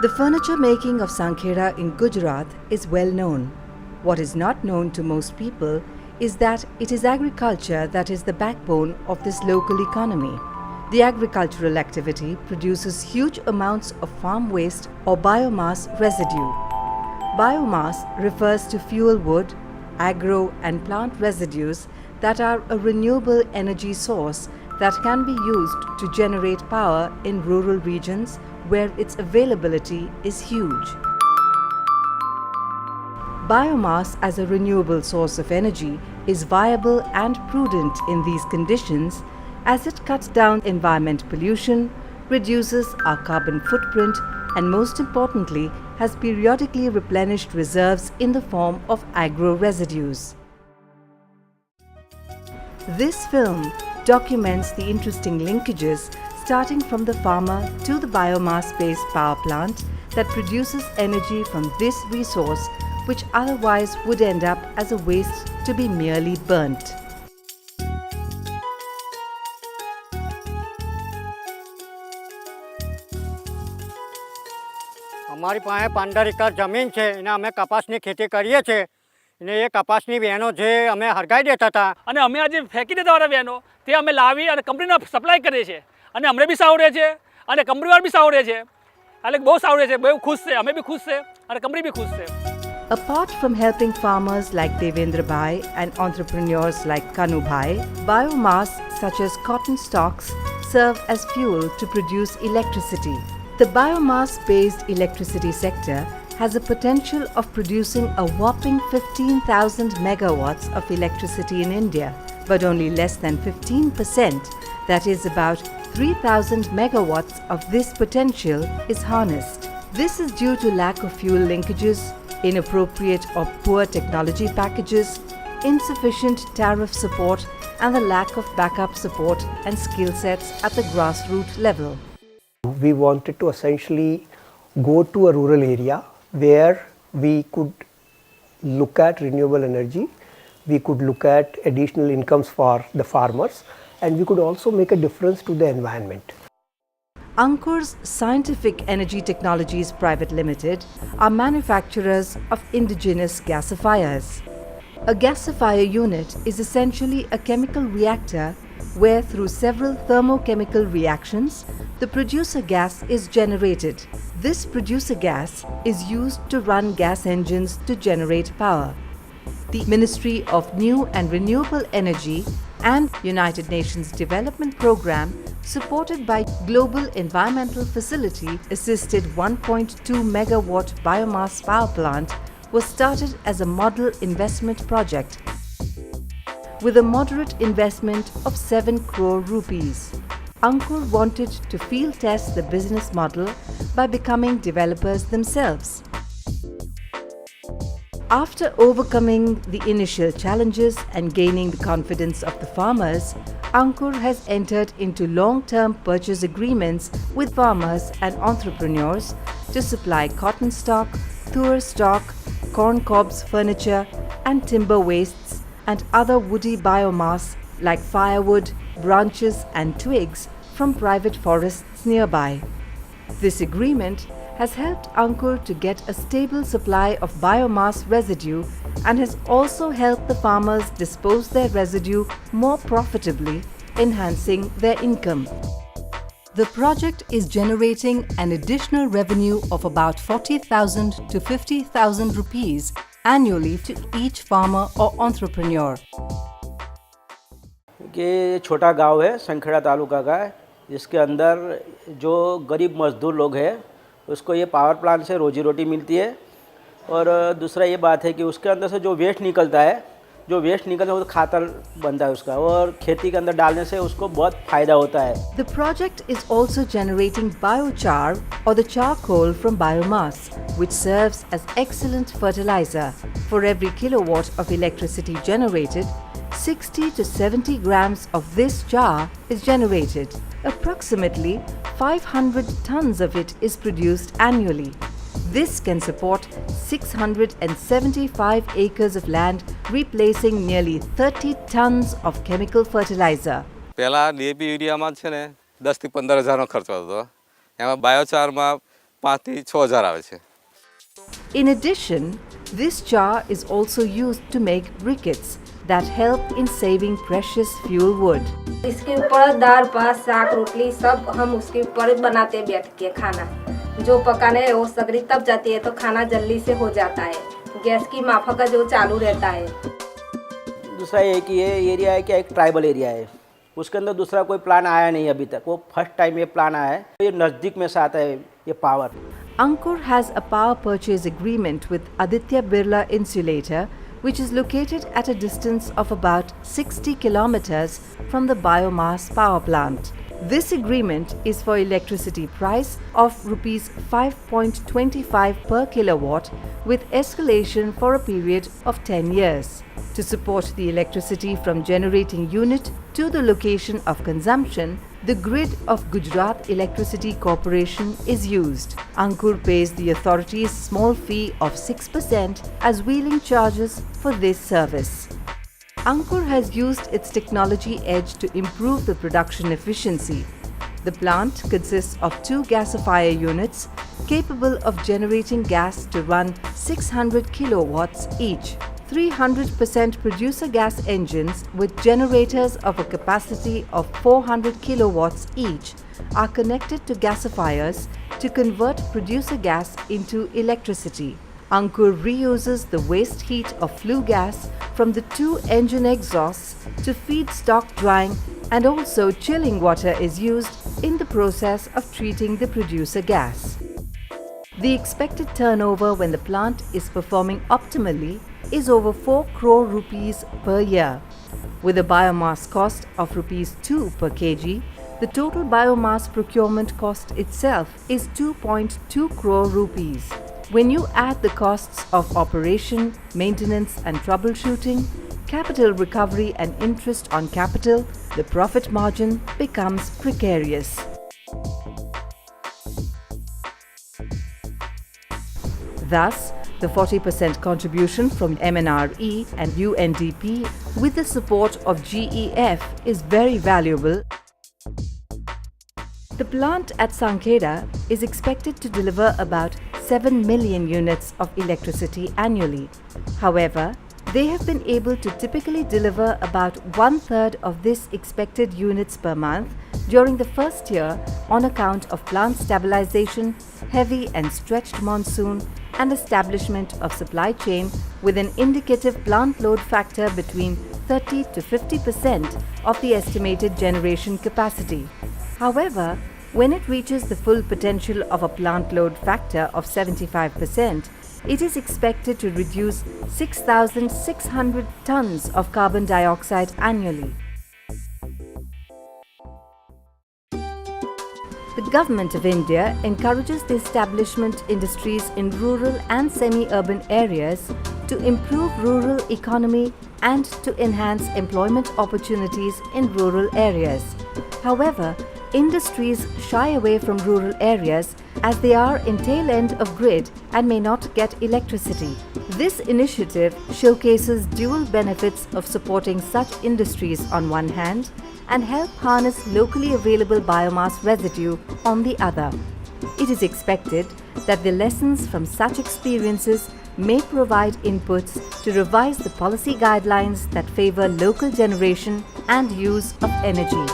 The furniture making of Sankheda in Gujarat is well known. What is not known to most people is that it is agriculture that is the backbone of this local economy. The agricultural activity produces huge amounts of farm waste or biomass residue. Biomass refers to fuel wood, agro and plant residues that are a renewable energy source that can be used to generate power in rural regions where its availability is huge. Biomass as a renewable source of energy is viable and prudent in these conditions as it cuts down environment pollution, reduces our carbon footprint, and most importantly, has periodically replenished reserves in the form of agro residues. This film documents the interesting linkages starting from the farmer to the biomass-based power plant that produces energy from this resource, which otherwise would end up as a waste to be merely burnt. અમારી પાસે 15 acre જમીન છે એને અમે કપાસની ખેતી કરીએ છીએ અને એ કપાસની વેનો જે અમે હરગાઈ દેતા હતા અને અમે આજે ફેંકી દેતા હતા વેનો તે અમે લાવી અને કંપનીને સપ્લાય કરીએ છીએ અને અમને બી સાવડે છે અને કંપનીવાળા બી સાવડે છે એટલે બહુ સાવડે છે, બહુ ખુશ છે, અમે બી ખુશ છે અને કંપની બી ખુશ છે. Apart from helping farmers like Devendra Bhai and entrepreneurs like Kanu Bhai, biomass such as cotton stalks serve as fuel to produce electricity. The biomass-based electricity sector has a potential of producing a whopping 15,000 megawatts of electricity in India, but only less than 15%, that is about 3,000 megawatts of this potential is harnessed. This is due to lack of fuel linkages, inappropriate or poor technology packages, insufficient tariff support, and the lack of backup support and skill sets at the grassroots level. We wanted to essentially go to a rural area where we could look at renewable energy, we could look at additional incomes for the farmers, and we could also make a difference to the environment. Ankur's Scientific Energy Technologies Private Limited are manufacturers of indigenous gasifiers. A gasifier unit is essentially a chemical reactor where through several thermochemical reactions, the producer gas is generated. This producer gas is used to run gas engines to generate power. The Ministry of New and Renewable Energy and United Nations Development Programme, supported by Global Environmental Facility, assisted 1.2 megawatt biomass power plant was started as a model investment project with a moderate investment of 7 crore rupees. Ankur wanted to field test the business model by becoming developers themselves. After overcoming the initial challenges and gaining the confidence of the farmers, Ankur has entered into long-term purchase agreements with farmers and entrepreneurs to supply cotton stock, tur stock, corn cobs furniture and timber wastes and other woody biomass like firewood, branches and twigs from private forests nearby. This agreement has helped Ankur to get a stable supply of biomass residue and has also helped the farmers dispose their residue more profitably, enhancing their income. The project is generating an additional revenue of about 40,000 to 50,000 rupees annually to each farmer or entrepreneur. ये छोटा गांव है, संखेड़ा तालुका का है, जिसके अंदर जो गरीब मजदूर लोग हैं उसको ये पावर प्लांट से रोजी रोटी मिलती है. और दूसरा ये बात है कि उसके अंदर से जो वेस्ट निकलता है वो खातर बनता है उसका, और खेती के अंदर डालने से उसको बहुत फ़ायदा होता है. The project is also generating biochar or the charcoal from biomass, which serves as excellent fertilizer. For every kilowatt of electricity generated, 60 to 70 grams of this char is generated. Approximately 500 tons of it is produced annually. This can support 675 acres of land, replacing nearly 30 tons of chemical fertilizer. પહેલા DAP યુરિયામાં છે ને 10 થી 15 હજારનો ખર્ચ હતો. એમાં બાયોચારમાં 5,000 થી 6,000 આવે છે. In addition, this char is also used to make briquettes that help in saving precious fuel wood. इसके ऊपर दाल भात साग रोटली सब हम उसके ऊपर बनाते हैं बैठ के खाना जो पकाने वो सगरी तब जाती है तो खाना जल्दी से हो जाता है गैस की माफक का जो चालू रहता है. दूसरा ये कि ये एरिया है क्या एक ट्राइबल एरिया है, उसके अंदर दूसरा कोई प्लान आया नहीं अभी तक, वो फर्स्ट टाइम ये प्लान आया है. ये नज़दीक में से आता है ये power. Ankur has a power purchase agreement with Aditya Birla Insulator, which is located at a distance of about 60 kilometers from the biomass power plant. This agreement is for electricity price of rupees 5.25 per kilowatt with escalation for a period of 10 years. To support the electricity from generating unit to the location of consumption, the grid of Gujarat Electricity Corporation is used. Ankur pays the authorities small fee of 6% as wheeling charges for this service. Ankur has used its technology edge to improve the production efficiency. The plant consists of 2 gasifier units capable of generating gas to run 600 kilowatts each. 300% producer gas engines with generators of a capacity of 400 kilowatts each are connected to gasifiers to convert producer gas into electricity. Ankur reuses the waste heat of flue gas from the 2 engine exhausts to feed stock drying, and also chilling water is used in the process of treating the producer gas. The expected turnover when the plant is performing optimally is over 4 crore rupees per year. With a biomass cost of rupees 2 per kg, the total biomass procurement cost itself is 2.2 crore rupees. When you add the costs of operation, maintenance and troubleshooting, capital recovery and interest on capital, the profit margin becomes precarious. Thus, the 40% contribution from MNRE and UNDP with the support of GEF is very valuable. The plant at Sankheda is expected to deliver about 7 million units of electricity annually. However, they have been able to typically deliver about 1/3 of this expected units per month during the first year on account of plant stabilization, heavy and stretched monsoon, and establishment of supply chain with an indicative plant load factor between 30 to 50% of the estimated generation capacity. However, when it reaches the full potential of a plant load factor of 75%, it is expected to reduce 6,600 tons of carbon dioxide annually. The Government of India encourages the establishment industries in rural and semi-urban areas to improve rural economy and to enhance employment opportunities in rural areas. However, industries shy away from rural areas as they are in tail end of grid and may not get electricity. This initiative showcases dual benefits of supporting such industries on one hand and help harness locally available biomass residue on the other. It is expected that the lessons from such experiences may provide inputs to revise the policy guidelines that favor local generation and use of energy.